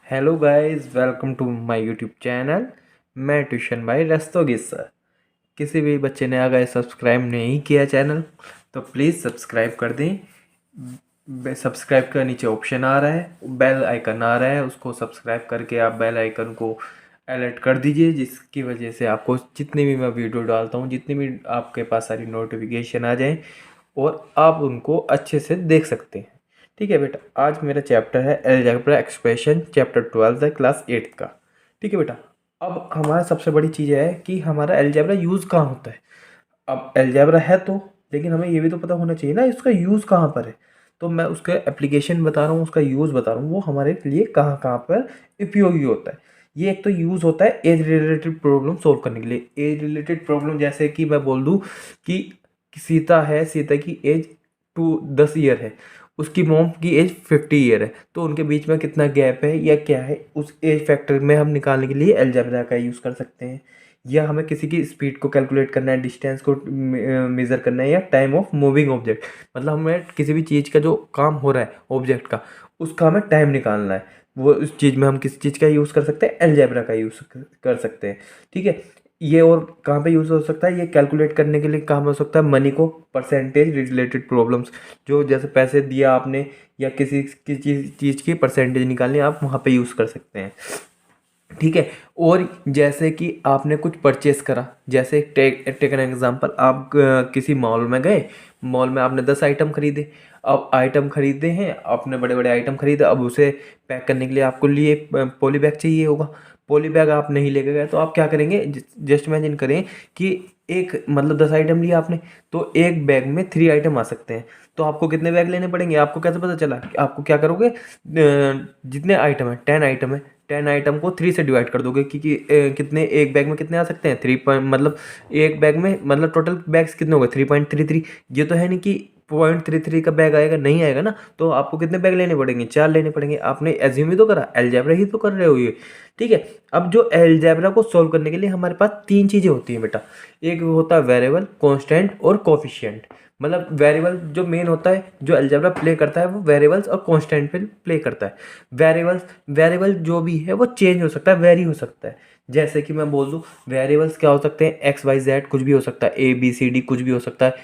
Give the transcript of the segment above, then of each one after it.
Hello guys, welcome to my YouTube channel. मैं tuition भाई Rastogi sir. किसी भी बच्चे ने अगर सब्सक्राइब नहीं किया चैनल तो प्लीज़ सब्सक्राइब कर दें। सब्सक्राइब का नीचे ऑप्शन आ रहा है, बेल आइकन आ रहा है, उसको सब्सक्राइब करके आप बेल आइकन को अलर्ट कर दीजिए, जिसकी वजह से आपको जितनी भी मैं वीडियो डालता हूँ, जितनी भी आपके पास सारी नोटिफिकेशन आ जाए और आप उनको अच्छे से देख सकते हैं। ठीक है बेटा, आज मेरा चैप्टर है अलजेब्रा एक्सप्रेशन, चैप्टर 12 है, क्लास 8 का। ठीक है बेटा, अब हमारा सबसे बड़ी चीज़ है कि हमारा अलजेब्रा यूज़ कहाँ होता है। अब अलजेब्रा है तो, लेकिन हमें ये भी तो पता होना चाहिए ना इसका यूज़ कहाँ पर है। तो मैं उसका एप्लीकेशन बता रहा हूँ, उसका यूज़ बता रहा हूँ, वो हमारे लिए कहाँ कहाँ पर उपयोगी होता है। ये एक तो यूज़ होता है एज रिलेटेड प्रॉब्लम सॉल्व करने के लिए। एज रिलेटेड प्रॉब्लम जैसे कि मैं बोल दूँ कि सीता है, सीता की एज 10 ईयर है, उसकी मॉम की एज 50 ईयर है, तो उनके बीच में कितना गैप है या क्या है, उस एज फैक्टर में हम निकालने के लिए अलजेब्रा का यूज़ कर सकते हैं। या हमें किसी की स्पीड को कैलकुलेट करना है, डिस्टेंस को मेज़र करना है, या टाइम ऑफ मूविंग ऑब्जेक्ट, मतलब हमें किसी भी चीज़ का जो काम हो रहा है ऑब्जेक्ट का, उसका हमें टाइम निकालना है। वो उस चीज़ में हम किस चीज़ का यूज़ कर सकते हैं, अलजेब्रा का यूज़ कर सकते हैं। ठीक है, ये और कहाँ पे यूज़ हो सकता है, ये कैलकुलेट करने के लिए काम हो सकता है मनी को, परसेंटेज रिलेटेड प्रॉब्लम्स, जो जैसे पैसे दिया आपने या किसी चीज़ की परसेंटेज निकालनी, आप वहाँ पे यूज़ कर सकते हैं। ठीक है, और जैसे कि आपने कुछ परचेस करा, जैसे टेक एन एग्जांपल, आप किसी मॉल में गए, मॉल में आपने 10 आइटम खरीदे। अब आइटम खरीदे हैं आपने, बड़े बड़े आइटम खरीदे, अब उसे पैक करने के लिए आपको लिए पॉली बैग चाहिए होगा। पॉली बैग आप नहीं लेके गए तो आप क्या करेंगे, जस्ट इमेजिन करें कि एक मतलब 10 आइटम लिया आपने, तो एक बैग में 3 आइटम आ सकते हैं। तो आपको कितने बैग लेने पड़ेंगे, आपको कैसे पता चला? आपको क्या करोगे, जितने आइटम है 10 आइटम है, 10 आइटम को 3 से डिवाइड कर दोगे, क्योंकि कितने एक बैग में कितने आ सकते हैं, 3 पॉइंट, मतलब एक बैग में मतलब टोटल बैग्स कितने हो गए, 3.33। ये तो है नहीं कि 0.33 का बैग आएगा, नहीं आएगा ना। तो आपको कितने बैग लेने पड़ेंगे, 4 लेने पड़ेंगे। आपने एज्यूम ही तो करा, अलजेब्रा ही तो कर रहे हो ये। ठीक है, अब जो अलजेब्रा को सॉल्व करने के लिए हमारे पास 3 चीज़ें होती हैं बेटा। एक होता है वेरिएबल, कांस्टेंट और कोफिशिएंट। मतलब वेरिएबल जो मेन होता है, जो अलजेब्रा प्ले करता है, वो वेरिएबल्स और कांस्टेंट पे प्ले करता है। वेरिएबल जो भी है वो चेंज हो सकता है, वेरी हो सकता है। जैसे कि मैं बोल दूं, वेरिएबल्स क्या हो सकते हैं, एक्स वाई जेड कुछ भी हो सकता है, ए बी सी डी कुछ भी हो सकता है,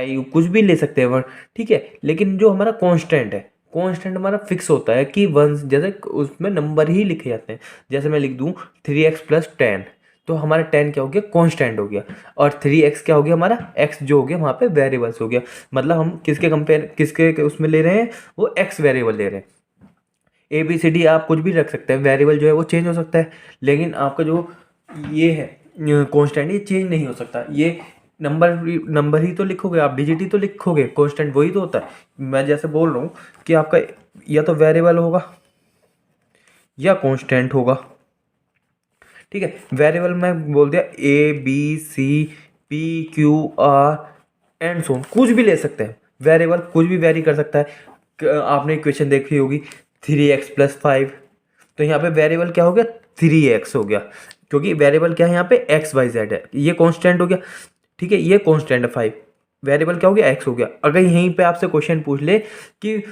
यू कुछ भी ले सकते हैं वर्ड। ठीक है, लेकिन जो हमारा कांस्टेंट है, कांस्टेंट हमारा फिक्स होता है कि वन, जैसे उसमें नंबर ही लिखे जाते हैं। जैसे मैं लिख दूं 3x+10, तो हमारा 10 क्या हो गया, कांस्टेंट हो गया। और 3x क्या हो गया, हमारा x जो हो गया वहाँ पे वेरिएबल्स हो गया। मतलब हम किसके उसमें ले रहे हैं, वो x वेरिएबल ले रहे हैं। ए बी सी डी आप कुछ भी रख सकते हैं, वेरिएबल जो है वो चेंज हो सकता है, लेकिन आपका जो ये है कांस्टेंट, ये चेंज नहीं हो सकता। ये नंबर ही तो लिखोगे आप, डिजिट ही तो लिखोगे, कांस्टेंट वही तो होता है। मैं जैसे बोल रहा हूँ कि आपका या तो वेरिएबल होगा या कांस्टेंट होगा। ठीक है, वेरिएबल में बोल दिया A B C P Q R and so, कुछ भी ले सकते हैं। वेरिएबल कुछ भी वेरी कर सकता है। आपने इक्वेशन देखी होगी 3x+5, तो यहाँ पे वेरिएबल क्या हो गया, 3x हो गया, क्योंकि वेरिएबल क्या है यहाँ पे, एक्स वाई जेड है, ये कांस्टेंट हो गया। ठीक है, ये कांस्टेंट है 5, वेरिएबल क्या हो गया, x हो गया। अगर यहीं पे आपसे क्वेश्चन पूछ ले कि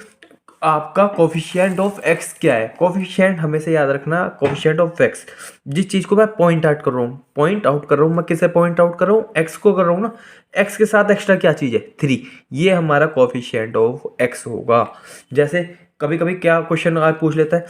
आपका कोफिशिएंट ऑफ x क्या है, कोफिशिएंट हमेशा याद रखना, कोफिशिएंट ऑफ x, जिस चीज़ को मैं पॉइंट आउट कर रहा हूँ, मैं किसे पॉइंट आउट कर रहा हूँ, x को कर रहा हूँ ना। x के साथ एक्स्ट्रा क्या चीज़ है, 3, ये हमारा कोफिशिएंट ऑफ x होगा। जैसे कभी कभी क्या क्वेश्चन आज पूछ लेता है,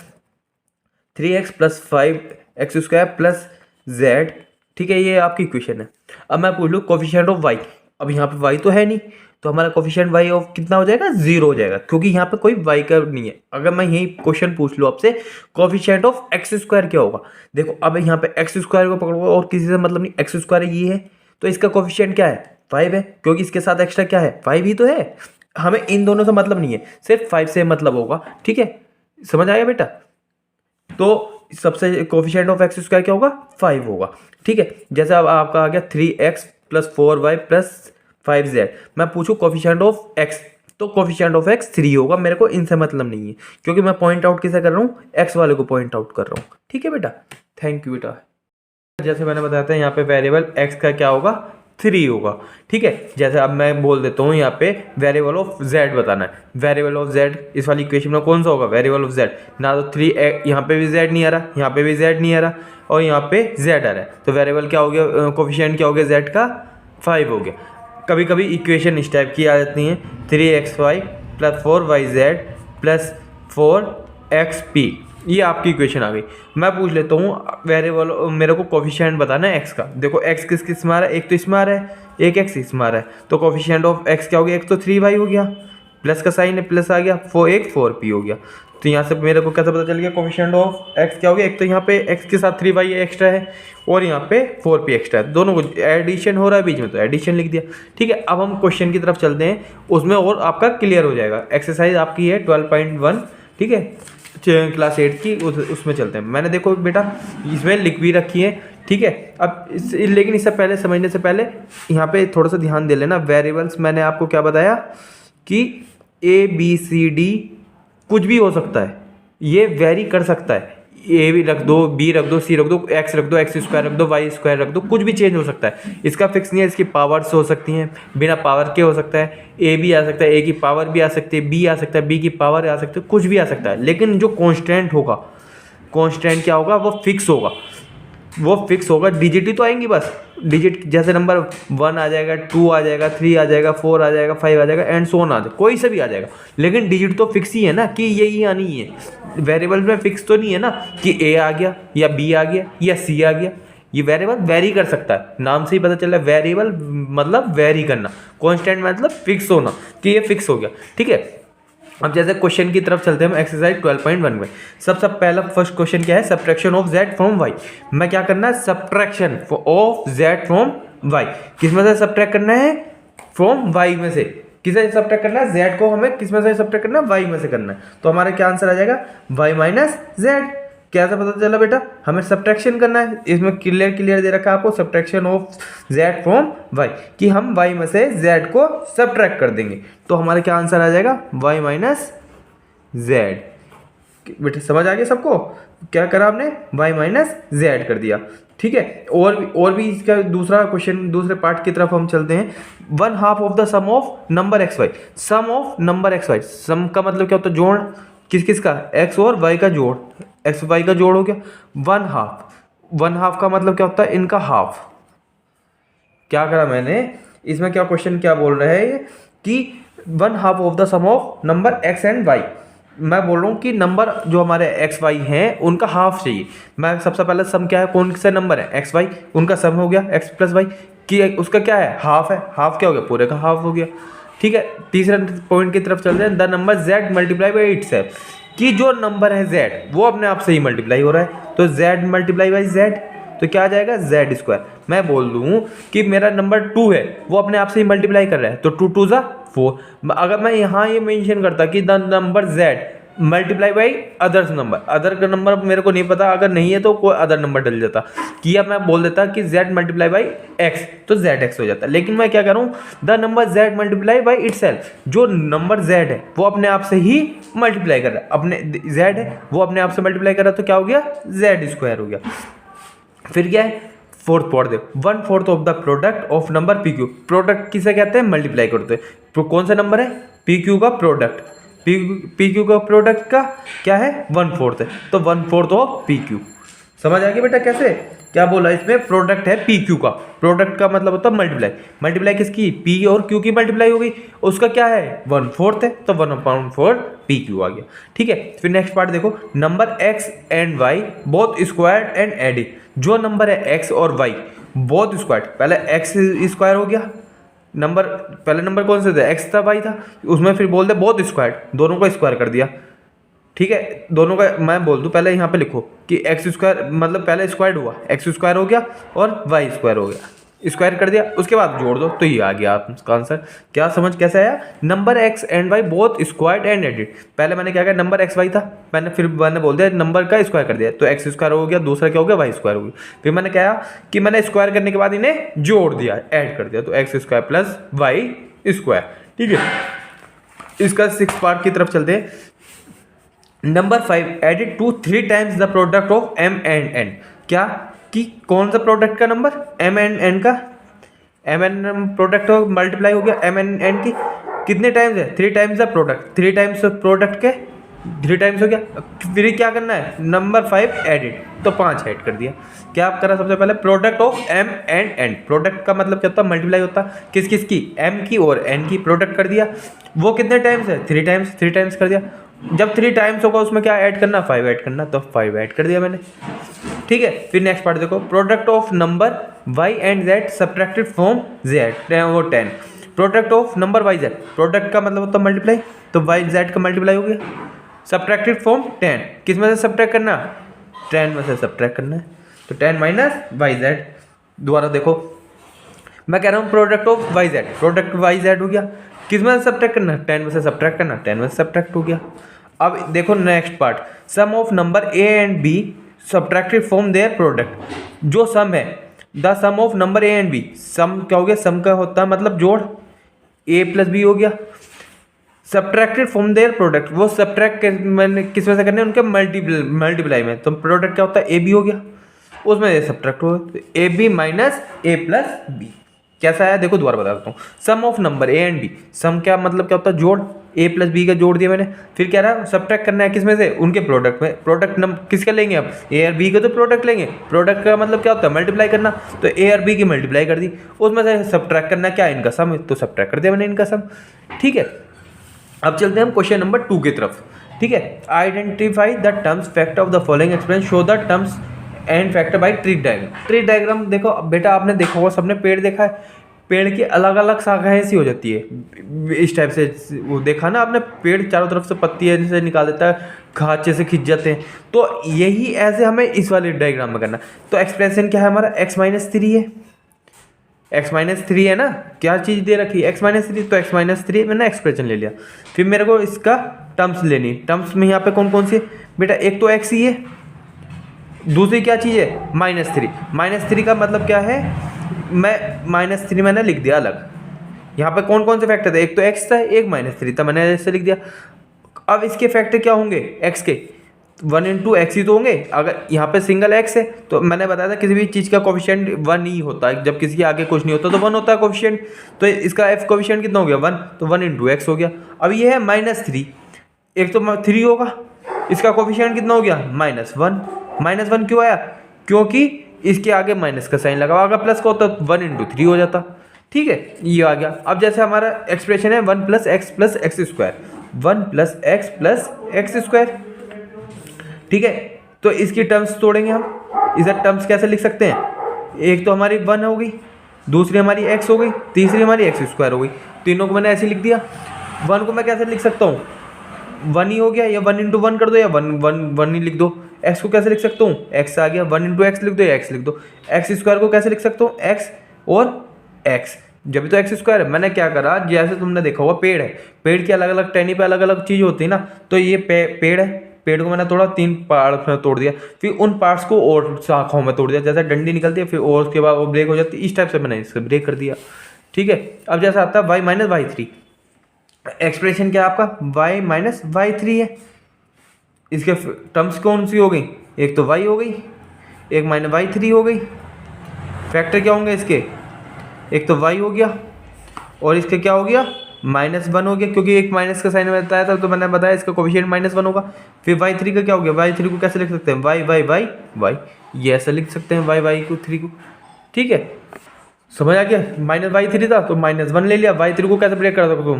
3x+5x² + z। ठीक है, ये आपकी इक्वेशन है। अब मैं पूछ लूँ कोफिशिएंट ऑफ y, अब यहाँ पे y तो है नहीं, तो हमारा कोफिशिएंट y ऑफ कितना हो जाएगा, 0 हो जाएगा, क्योंकि यहाँ पे कोई y का नहीं है। अगर मैं यही क्वेश्चन पूछ लूँ आपसे, कोफिशिएंट ऑफ x² क्या होगा, देखो अब यहाँ पे x² को पकड़ोगे और किसी से मतलब नहीं, x² ये है, तो इसका कोफिशिएंट क्या है, 5 है, क्योंकि इसके साथ एक्स्ट्रा क्या है, 5 ही तो है। हमें इन दोनों से मतलब नहीं है, सिर्फ 5 से मतलब होगा। ठीक है, समझ आया बेटा? तो सबसे कोफिशिएंट ऑफ x² क्या होगा, 5 होगा। ठीक है, जैसे अब आपका आ गया 3x+4y+5z, मैं पूछूं कोफिशिएंट ऑफ x, तो कोफिशिएंट ऑफ x 3 होगा। मेरे को इनसे मतलब नहीं है, क्योंकि मैं पॉइंट आउट किसे कर रहा हूँ, x वाले को पॉइंट आउट कर रहा हूँ। ठीक है बेटा, थैंक यू बेटा। जैसे मैंने बताया था, यहाँ पे वेरिएबल x का क्या होगा, 3 होगा। ठीक है, जैसे अब मैं बोल देता हूँ यहाँ पे वेरिएबल ऑफ z बताना है। वेरिएबल ऑफ z इस वाली इक्वेशन में कौन सा होगा, वेरिएबल ऑफ z। ना तो 3 यहाँ पे भी z नहीं आ रहा, यहाँ पे भी z नहीं आ रहा और यहाँ पे z आ रहा है, तो वेरिएबल क्या हो गया, कोफिशिएंट क्या हो गया z का, 5 हो गया। कभी कभी इक्वेशन इस टाइप की आ जाती हैं, 3xy + 4yz + 4xp, ये आपकी इक्वेशन आ गई। मैं पूछ लेता हूँ वेरिएबल, मेरे को कोफिशिएंट बताना है x का। देखो x किस किस में आ रहा है, एक तो इसमें आ रहा है, एक x इसमें आ रहा है, तो कोफिशिएंट ऑफ x क्या हो गया, एक तो 3y हो गया, प्लस का साइन है, प्लस आ गया, 4p हो गया। तो यहाँ से मेरे को कैसे पता चल गया कोफिशिएंट ऑफ x क्या हो गया, एक तो यहाँ पे x के साथ 3y एक्स्ट्रा है और यहाँ पे 4p एक्स्ट्रा है, दोनों को एडिशन हो रहा है बीच में, तो एडिशन लिख दिया। ठीक है, अब हम क्वेश्चन की तरफ चलते हैं, उसमें और आपका क्लियर हो जाएगा। एक्सरसाइज आपकी है 12.1, ठीक है, क्लास 8 की, उसमें चलते हैं। मैंने देखो बेटा इसमें लिख भी रखी है। ठीक है, अब लेकिन इससे पहले, समझने से पहले यहाँ पे थोड़ा सा ध्यान दे लेना। वेरिएबल्स मैंने आपको क्या बताया कि ABCD कुछ भी हो सकता है, ये वेरी कर सकता है। ए भी रख दो, बी रख दो, सी रख दो, एक्स रख दो, एक्स स्क्वायर रख दो, वाई स्क्वायर रख दो, कुछ भी चेंज हो सकता है। इसका फिक्स नहीं है, इसकी पावर्स हो सकती हैं, बिना पावर के हो सकता है। ए भी आ सकता है, ए की पावर भी आ सकती है, बी आ सकता है, बी की पावर आ सकती है, कुछ भी आ सकता है। लेकिन जो कॉन्स्टेंट होगा, कॉन्स्टेंट क्या होगा, वो फिक्स होगा, वो फिक्स होगा। डिजिट ही तो आएंगी बस, डिजिट जैसे नंबर 1 आ जाएगा, 2 आ जाएगा, 3 आ जाएगा, 4 आ जाएगा, 5 आ जाएगा, एंड सो ऑन आ जाएगा, कोई से भी आ जाएगा। लेकिन डिजिट तो फिक्स ही है ना, कि यही आनी है। वेरिएबल में फिक्स तो नहीं है ना कि ए आ गया या बी आ गया या सी आ गया। ये वेरिएबल वेरी कर सकता है, नाम से ही पता चल रहा है। वेरिएबल मतलब वेरी करना, कॉन्स्टेंट मतलब फिक्स होना, कि ये फिक्स हो गया। ठीक है, अब जैसे क्वेश्चन की तरफ चलते हैं हम, एक्सरसाइज 12.1 में। सबसे पहला फर्स्ट क्वेश्चन क्या है, subtraction of z from y। मैं क्या करना है, subtraction of z from y। किस में से सब्ट्रैक्ट करना है, फ्रॉम y में से। किसे सब्ट्रैक्ट करना है, z को हमें किस में से सब्ट्रैक्ट करना है, y में से करना है। तो हमारा क्या आंसर आ जाएगा, y - z। कैसे पता चला बेटा, हमें सब्ट्रैक्शन करना है। इसमें क्लियर दे रखा है आपको, subtraction of z from y, कि हम y में से z को सब्ट्रैक्ट कर देंगे। तो हमारा क्या आंसर आ जाएगा, y - z। बेटा समझ आ गया सबको, क्या करा आपने, y - z कर दिया। ठीक है, और भी इसका दूसरा क्वेश्चन, दूसरे पार्ट की तरफ हम चलते हैं। 1/2 of the sum of number xy। Sum of number xy, sum का मतलब क्या होता है, जोड़। किस किस का, x और y का जोड़, एक्स वाई का जोड़ हो गया। 1/2 का मतलब क्या होता है, इनका हाफ। क्या करा मैंने इसमें, क्या क्वेश्चन क्या बोल रहा है कि 1/2 of the sum of number x and y। मैं बोल रहा हूँ कि नंबर जो हमारे एक्स वाई हैं उनका हाफ चाहिए। मैं सबसे पहले सम क्या है, कौन से नंबर है, एक्स वाई, उनका सम हो गया x + y, कि उसका क्या है, हाफ है। हाफ क्या हो गया, पूरे का हाफ हो गया। ठीक है, तीसरा पॉइंट की तरफ चलते हैं। The number z multiply by itself, कि जो नंबर है z वो अपने आप से ही मल्टीप्लाई हो रहा है। तो z मल्टीप्लाई बाई z, तो क्या आ जाएगा, z²। मैं बोल दूँ कि मेरा नंबर 2 है, वो अपने आप से ही मल्टीप्लाई कर रहा है, तो 2 × 2 = 4। अगर मैं यहाँ ये मेंशन करता कि the number z multiply by others number, other का नंबर मेरे को नहीं पता, अगर नहीं है तो कोई अदर नंबर डल जाता, कि अब मैं बोल देता कि z मल्टीप्लाई बाई x, तो zx हो जाता। लेकिन मैं क्या करूँ, the number z multiply by itself, जो नंबर z है वो अपने आप से ही मल्टीप्लाई कर रहा है, अपने z है वो अपने आप से मल्टीप्लाई कर रहा है, तो क्या हो गया, z² हो गया। फिर क्या है, फोर्थ पार्ट देखो, 1/4 of the product of number P Q. Product किसे कहते हैं, मल्टीप्लाई करते हैं। तो कौन सा नंबर है, पी क्यू का प्रोडक्ट, पी क्यू का प्रोडक्ट का क्या है, 1/4 है, तो 1/4 ऑफ पी क्यू। समझ आ गया बेटा, कैसे क्या बोला, इसमें प्रोडक्ट है पी क्यू का। प्रोडक्ट का मतलब होता है मल्टीप्लाई, मल्टीप्लाई किसकी, पी और क्यू की मल्टीप्लाई हो गई, उसका क्या है, 1/4 है, तो 1/4 पी क्यू आ गया। ठीक है, फिर नेक्स्ट पार्ट देखो, number x and y both squared and added. जो नंबर है x और y बोथ स्क्वायर्ड, पहले x² हो गया नंबर, पहले नंबर कौन से थे, x था, y था, उसमें फिर बोल दे बोथ स्क्वायर्ड, दोनों को स्क्वायर कर दिया। ठीक है, दोनों का मैं बोल दूं, पहले यहाँ पे लिखो कि x² मतलब पहले स्क्वायर्ड हुआ, x² हो गया और y² हो गया, स्क्वायर कर दिया, उसके बाद जोड़ दो, तो ये आ गया आपका आंसर। क्या समझ कैसे आया, number x and y both squared and added. पहले मैंने क्या किया, नंबर x y था, मैंने बोल दिया नंबर का स्क्वायर कर दिया, तो x² हो गया, दूसरा क्या हो गया, y² हो गया। फिर मैंने क्या कि मैंने स्क्वायर करने के बाद इन्हें जोड़ दिया, ऐड कर दिया, तो x² + y²। ठीक है, इसका 6th पार्ट की तरफ चलते हैं। Number 5 added to 3 times the product of m and n। क्या कि कौन सा प्रोडक्ट का नंबर, m एंड n का, एम एन प्रोडक्ट हो मल्टीप्लाई हो गया एम एन एन की कितने टाइम्स है 3 times the product 3 times product के 3 टाइम्स हो गया। फिर क्या करना है नंबर 5 एडिड तो 5 ऐड कर दिया। क्या आप करा सबसे पहले product of M and N. Product का मतलब क्या होता है मल्टीप्लाई होता है किस किस की एम की और एन की प्रोडक्ट कर दिया। वो कितने टाइम्स है 3 टाइम्स 3 टाइम्स कर दिया। जब 3 टाइम्स होगा उसमें क्या ऐड करना 5 ऐड करना तो 5 ऐड कर दिया मैंने। ठीक है फिर नेक्स्ट पार्ट देखो product of number y and z subtracted from z वो 10। Product of number y z product का मतलब होता है मल्टीप्लाई तो y z का मल्टीप्लाई हो गया सब्ट्रैक्टेड फ्रॉम 10 किस में से सब्ट्रैक्ट करना 10 में से सब्ट्रैक्ट करना है तो 10 माइनस वाई जेड। दोबारा देखो मैं कह रहा हूँ product of Y Z product Y Z हो गया किस में से सब्ट्रैक्ट करना 10 में से सब्ट्रैक्ट करना 10 में से सब्ट्रैक्ट हो गया। अब देखो next part sum of number A and B subtracted from their product. जो सम है the sum of number A and B sum क्या हो गया सम का होता है मतलब जोड़ ए प्लस बी हो गया सब्ट्रैक्टेड फ्रॉम देयर प्रोडक्ट वो सब्ट्रैक्ट मैंने किस में से करने उनके मल्टीप्लाई में तो प्रोडक्ट क्या होता है ए बी हो गया उसमें ए सब्ट्रैक्ट हो a b minus a plus b. कैसा है देखो दोबारा बता देता हूँ sum of number A and B sum क्या मतलब क्या होता है जोड़ ए प्लस बी का जोड़ दिया मैंने। फिर क्या रहा सब्ट्रैक्ट करना है किस में से उनके प्रोडक्ट में प्रोडक्ट नंबर किसका लेंगे अब ए और बी का तो प्रोडक्ट लेंगे प्रोडक्ट का मतलब क्या होता है मल्टीप्लाई करना तो ए और बी की मल्टीप्लाई कर दी उसमें से सब्ट्रैक्ट करना क्या इनका सम तो सब्ट्रैक्ट कर दिया मैंने इनका सम। ठीक है अब चलते हैं हम क्वेश्चन नंबर 2 की तरफ। ठीक है identify the terms fact of the following expression show the terms and factor by tree diagram. Tree diagram देखो बेटा आपने देखा होगा सबने पेड़ देखा है पेड़ की अलग अलग शाखाएं ऐसी हो जाती है इस टाइप से वो देखा ना आपने पेड़ चारों तरफ से पत्ती ऐसे निकाल देता है खांचे से खिंच जाते हैं तो यही ऐसे हमें इस वाले डायग्राम में करना। तो एक्सप्रेशन क्या है हमारा x-3 है x-3 है ना क्या चीज़ दे रखी है x-3 तो x-3 मैंने एक्सप्रेशन ले लिया। फिर मेरे को इसका टर्म्स लेनी टर्म्स में यहाँ पे कौन कौन सी बेटा एक तो x ही है दूसरी क्या चीज़ है -3 का मतलब क्या है मैं -3 मैंने लिख दिया अलग। यहाँ पे कौन कौन से फैक्टर थे एक तो x था एक -3 था मैंने ऐसे लिख दिया। अब इसके फैक्टर क्या होंगे x के 1 × x ही तो होंगे। अगर यहाँ पे सिंगल x है तो मैंने बताया था किसी भी चीज़ का कोफिशिएंट 1 ही होता है जब किसी के आगे कुछ नहीं होता तो 1 होता है कोफिशिएंट तो इसका f कोफिशिएंट कितना हो गया 1 तो 1 × x हो गया। अब ये है -3 एक तो 3 होगा इसका कोफिशिएंट कितना हो गया -1 क्यों आया क्योंकि इसके आगे माइनस का साइन लगा अगर प्लस का होता तो 1 × 3 हो जाता। ठीक है ये आ गया। अब जैसे हमारा एक्सप्रेशन है 1 + x + x², 1 + x + x²। ठीक है तो इसकी टर्म्स तोड़ेंगे हम इधर टर्म्स कैसे लिख सकते हैं एक तो हमारी 1 हो गई दूसरी हमारी x हो गई तीसरी हमारी x² हो गई तीनों को मैंने ऐसे लिख दिया। 1 को मैं कैसे लिख सकता हूँ 1 ही हो गया या 1 × 1 कर दो या 1 ही लिख दो। x को कैसे लिख सकता हूँ x आ गया 1 × x लिख दो या x लिख दो। x² को कैसे लिख सकता हूँ x और x जब तो x² है। मैंने क्या करा जैसे तुमने देखा होगा पेड़ है पेड़ की अलग अलग टहनी पे अलग अलग चीज़ होती है ना तो ये पेड़ है पेड़ को मैंने थोड़ा 3 पार्ट में तोड़ दिया फिर उन पार्ट्स को और शाखाओं में तोड़ दिया जैसे डंडी निकलती है फिर और उसके बाद वो ब्रेक हो जाती है इस टाइप से मैंने इसको ब्रेक कर दिया। ठीक है अब जैसा आता है y - y3 एक्सप्रेशन क्या आपका y - y3 है इसके टर्म्स कौन सी हो गई एक तो y हो गई एक -y3 हो गई। फैक्टर क्या होंगे इसके एक तो y हो गया और इसके क्या हो गया -1 हो गया क्योंकि एक माइनस का साइन बताया था तो मैंने बताया इसका कोफिशिएंट -1 होगा। फिर y3 का क्या हो गया y3 को कैसे लिख सकते हैं y ये ऐसे लिख सकते हैं y को 3 को। ठीक है समझ आ गया -y3 था तो -1 ले लिया y3 को कैसे ब्रेक कर सकते हो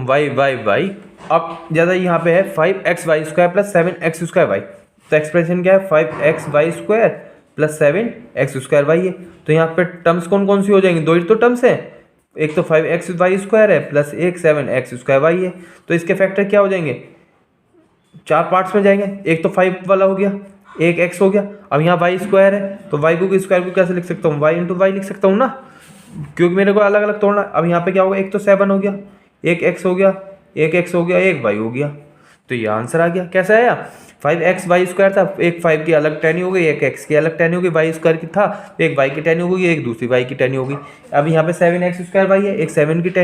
y। अब ज़्यादा यहाँ पे है 5xy² + 7x²y तो एक्सप्रेशन क्या है 5xy² + 7x²y है। तो यहाँ पे टर्म्स कौन कौन सी हो जाएंगी दो ही तो टर्म्स है एक तो 5xy² है प्लस एक 7x²y है तो इसके फैक्टर क्या हो जाएंगे 4 पार्ट्स में जाएंगे एक तो 5 वाला हो गया एक x हो गया। अब यहाँ y² है तो y को स्क्वायर को कैसे लिख सकता हूँ y × y लिख सकता हूँ ना क्योंकि मेरे को अलग अलग तोड़ना। अब यहाँ पे क्या होगा एक तो 7 हो गया एक x हो गया एक x हो गया एक y हो गया तो ये आंसर आ गया। कैसे आया 5xy² था एक 5 की अलग टहनी हो गई एक x की अलग टहनी हो गई y² की था एक y की टहनी हो गई एक दूसरी y की टहनी हो गई। अब यहाँ पे 7x² y है एक 7 की टहनी